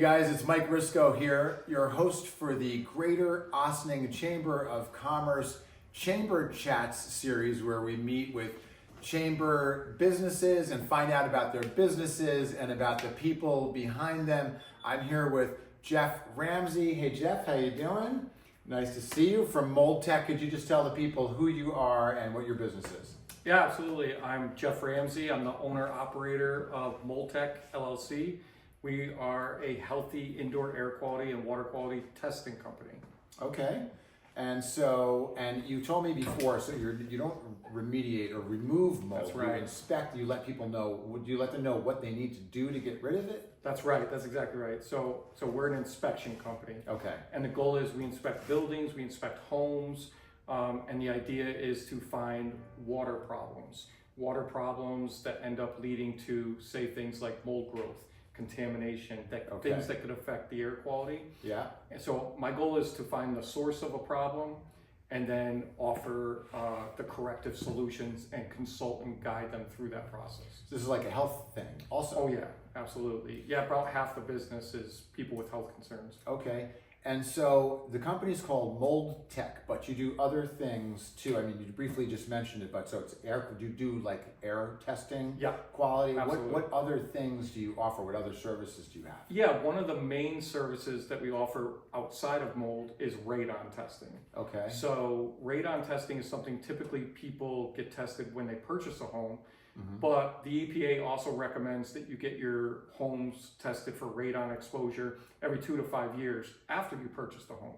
guys, it's Mike Risco here, your host for the Greater Ossining Chamber of Commerce Chamber Chats series, where we meet with chamber businesses and find out about their businesses and about the people behind them. I'm here with Jeff Ramsey. Hey Jeff, how you doing? Nice to see you. From MoldTec, could you just tell the people who you are and what your business is? Yeah, absolutely. I'm Jeff Ramsey. I'm the owner-operator of MoldTec LLC. We are a healthy indoor air quality and water quality testing company. Okay. And you told me before, so you don't remediate or remove mold. That's right. You inspect, you let people know, would you let them know what they need to do to get rid of it? That's right. That's exactly right. So we're an inspection company. Okay. And the goal is we inspect buildings, we inspect homes, and the idea is to find water problems that end up leading to, say, things like mold growth, contamination, things that could affect the air quality. Yeah. And so my goal is to find the source of a problem and then offer the corrective solutions and consult and guide them through that process. So this is like a health thing also. Oh yeah, absolutely. Yeah, about half the business is people with health concerns. Okay. And so the company's called MoldTec, but you do other things too. I mean, you briefly just mentioned it, but so it's air, do you do like air testing? Yeah, quality? absolutely. What other things do you offer? What other services do you have? Yeah, one of the main services that we offer outside of mold is radon testing. Okay. So radon testing is something typically people get tested when they purchase a home. Mm-hmm. But the EPA also recommends that you get your homes tested for radon exposure every 2 to 5 years after you purchase the home.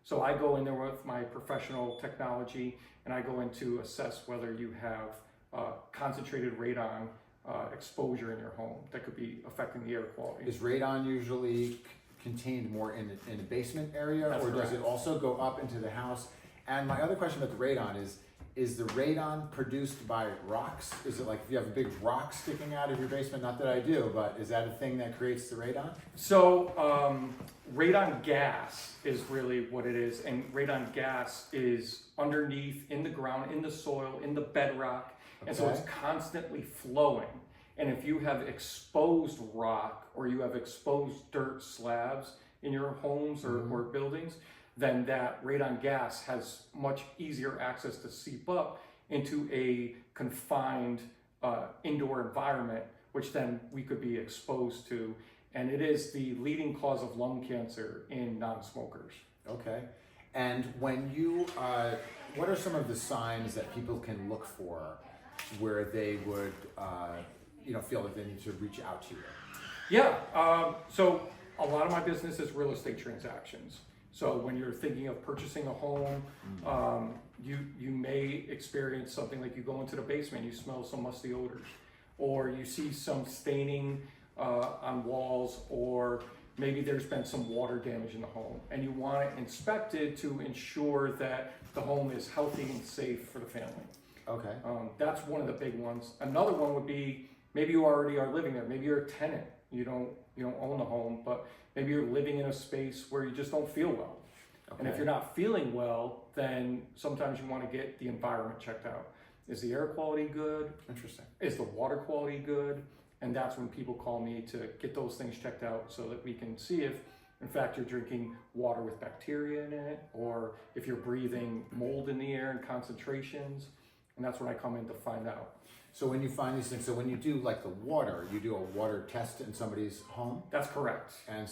So I go in there with my professional technology and I go in to assess whether you have concentrated radon exposure in your home that could be affecting the air quality. Is radon usually contained more in the basement area? That's or does correct. it also go up into the house? And my other question about the radon is the radon produced by rocks? Is it like if you have a big rock sticking out of your basement? Not that I do, but is that a thing that creates the radon? So radon gas is really what it is, and radon gas is underneath in the ground, in the soil, in the bedrock, and so it's constantly flowing. And if you have exposed rock or you have exposed dirt slabs in your homes or buildings, then that radon gas has much easier access to seep up into a confined indoor environment, which then we could be exposed to. And it is the leading cause of lung cancer in non-smokers. Okay. And when you, what are some of the signs that people can look for where they would, feel that they need to reach out to you? Yeah, so a lot of my business is real estate transactions. So when you're thinking of purchasing a home, you may experience something like you go into the basement, you smell some musty odors, or you see some staining on walls, or maybe there's been some water damage in the home, and you want it inspected to ensure that the home is healthy and safe for the family. Okay. That's one of the big ones. Another one would be maybe you already are living there. Maybe you're a tenant. You don't own the home, but maybe you're living in a space where you just don't feel well. Okay. And if you're not feeling well, then sometimes you want to get the environment checked out. Is the air quality good? Interesting. Is the water quality good? And that's when people call me to get those things checked out so that we can see if, in fact, you're drinking water with bacteria in it, or if you're breathing mold in the air in concentrations. And that's when I come in to find out. So when you find these things, so when you do like the water, you do a water test in somebody's home? That's correct. And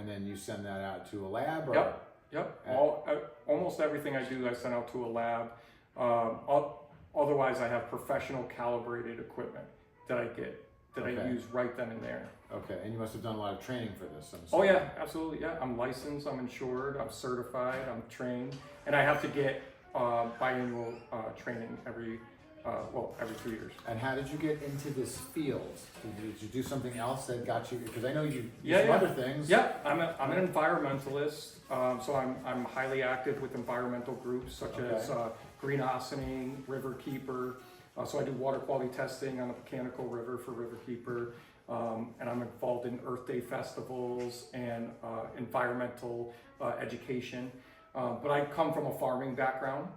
then you send that out to a lab? Or? Yep. Almost everything I do, I send out to a lab. Otherwise, I have professional calibrated equipment that I use right then and there. Okay, and you must have done a lot of training for this. Oh yeah, absolutely. Yeah, I'm licensed, I'm insured, I'm certified, I'm trained, and I have to get biannual training every 2 years. And how did you get into this field? Did you do something else that got you? Because I know you do some other things. Yeah, I'm an environmentalist, so I'm highly active with environmental groups such as Green Ossining, Riverkeeper. So I do water quality testing on the Mechanical River for Riverkeeper, and I'm involved in Earth Day festivals and environmental education. But I come from a farming background.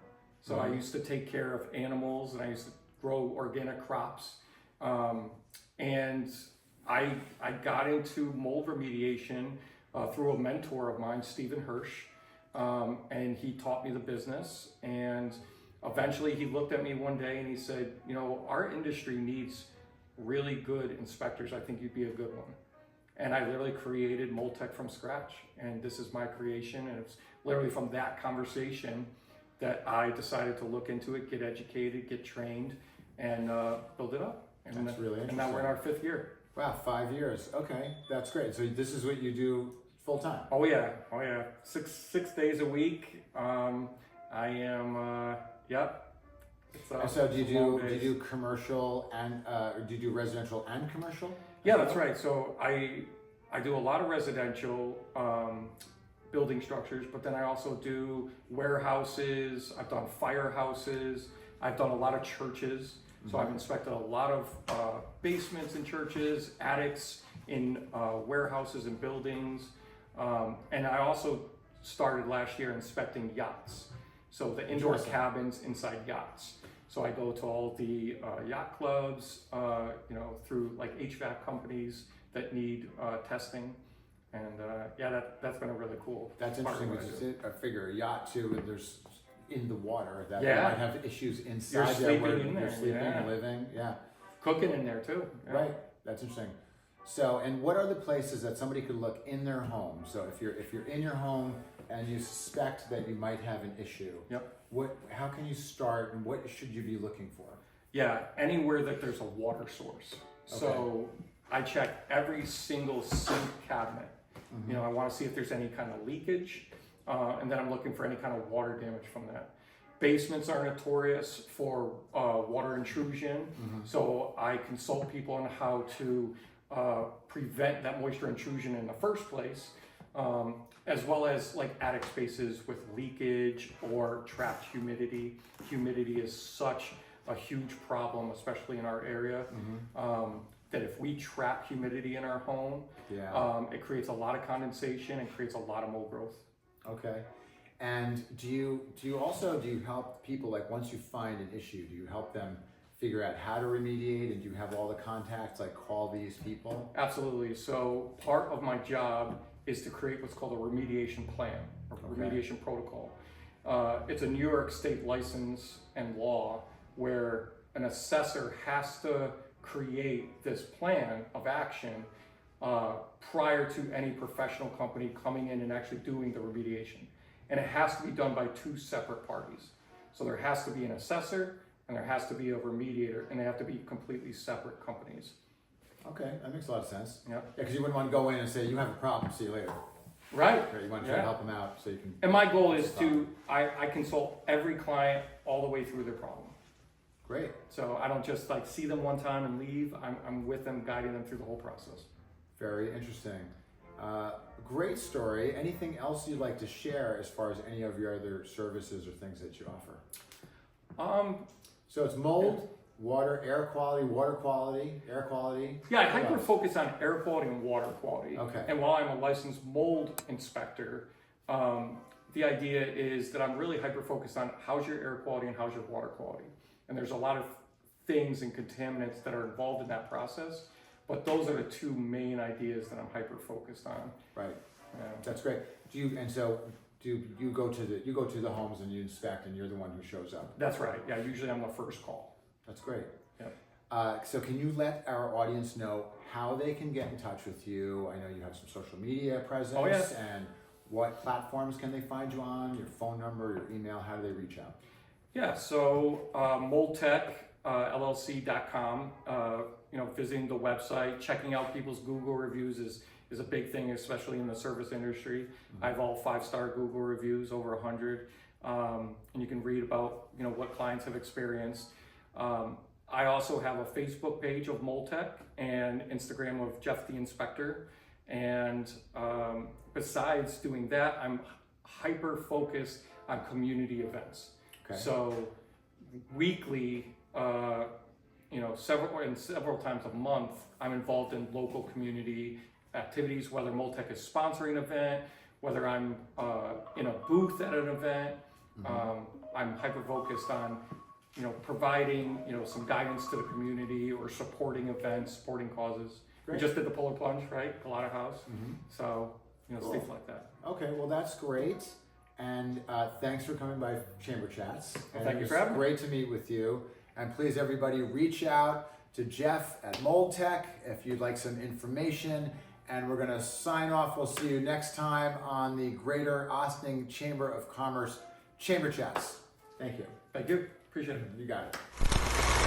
So I used to take care of animals and I used to grow organic crops. And I got into mold remediation through a mentor of mine, Stephen Hirsch, and he taught me the business. And eventually he looked at me one day and he said, you know, our industry needs really good inspectors. I think you'd be a good one. And I literally created MoldTec from scratch. And this is my creation. And it's literally from that conversation that I decided to look into it, get educated, get trained, and build it up. And that's really interesting. And now we're in our 5th year. Wow, 5 years. Okay, that's great. So this is what you do full time? Oh yeah. 6 days a week. I am, yep. And so do you do commercial and do you do residential and commercial? Yeah, that's right. So I do a lot of residential building structures, but then I also do warehouses. I've done firehouses. I've done a lot of churches. So I've inspected a lot of basements in churches, attics in warehouses and buildings. And I also started last year inspecting yachts. So the indoor cabins inside yachts. So I go to all the yacht clubs, you know, through like HVAC companies that need testing. And yeah, that's been a really cool. That's interesting because I figure a yacht too, and there's in the water that Yeah. might have issues inside You're there sleeping where in there, you're sleeping yeah. and living. Yeah. Cooking in there too. Yeah. Right. That's interesting. So, and what are the places that somebody could look in their home? So if you're in your home and you suspect that you might have an issue, Yep. how can you start and what should you be looking for? Yeah, anywhere that there's a water source. So I check every single sink cabinet. You know, I want to see if there's any kind of leakage, and then I'm looking for any kind of water damage from that. Basements are notorious for water intrusion, so I consult people on how to prevent that moisture intrusion in the first place, as well as like attic spaces with leakage or trapped humidity. Humidity is such a huge problem, especially in our area, that if we trap humidity in our home, it creates a lot of condensation and creates a lot of mold growth. Okay. And do you help people, like once you find an issue, do you help them figure out how to remediate, and do you have all the contacts, like call these people? Absolutely. So part of my job is to create what's called a remediation plan or remediation protocol. It's a New York State license and law where an assessor has to create this plan of action prior to any professional company coming in and actually doing the remediation. And it has to be done by 2 separate parties. So there has to be an assessor and there has to be a remediator, and they have to be completely separate companies. Okay, that makes a lot of sense. Yep. Yeah, because you wouldn't want to go in and say, you have a problem, see you later. Right. You want to try to help them out so you can... And my goal is I consult every client all the way through their problem. Great. So I don't just like see them one time and leave. I'm with them, guiding them through the whole process. Very interesting. Great story. Anything else you'd like to share as far as any of your other services or things that you offer? So it's mold, water, air quality, water quality, air quality. Yeah, I hyper focus on air quality and water quality. Okay. And while I'm a licensed mold inspector, the idea is that I'm really hyper focused on how's your air quality and how's your water quality. And there's a lot of things and contaminants that are involved in that process, but those are the 2 main ideas that I'm hyper focused on. Right. That's great. Do you go to the homes and you inspect, and you're the one who shows up? That's right. Yeah, usually I'm the first call. That's great. Yep. So can you let our audience know how they can get in touch with you? I know you have some social media presence. Oh, yes. And what platforms can they find you on? Your phone number, your email, how do they reach out? Yeah, so moldtecllc.com, visiting the website, checking out people's Google reviews is a big thing, especially in the service industry. I have all 5-star Google reviews, over 100, and you can read about what clients have experienced. I also have a Facebook page of MoldTec and Instagram of Jeff the Inspector. And besides doing that, I'm hyper focused on community events. Okay. So weekly, several times a month, I'm involved in local community activities, whether MoldTec is sponsoring an event, whether I'm in a booth at an event. I'm hyper focused on providing some guidance to the community or supporting events, supporting causes. We just did the polar plunge, right? Galata House. So, Cool. stuff like that. Okay, well that's great. And thanks for coming by Chamber Chats. And thank you for having me. Great to meet with you. And please, everybody, reach out to Jeff at MoldTec if you'd like some information. And we're going to sign off. We'll see you next time on the Greater Ossining Chamber of Commerce Chamber Chats. Thank you. Thank you. Appreciate it. You got it.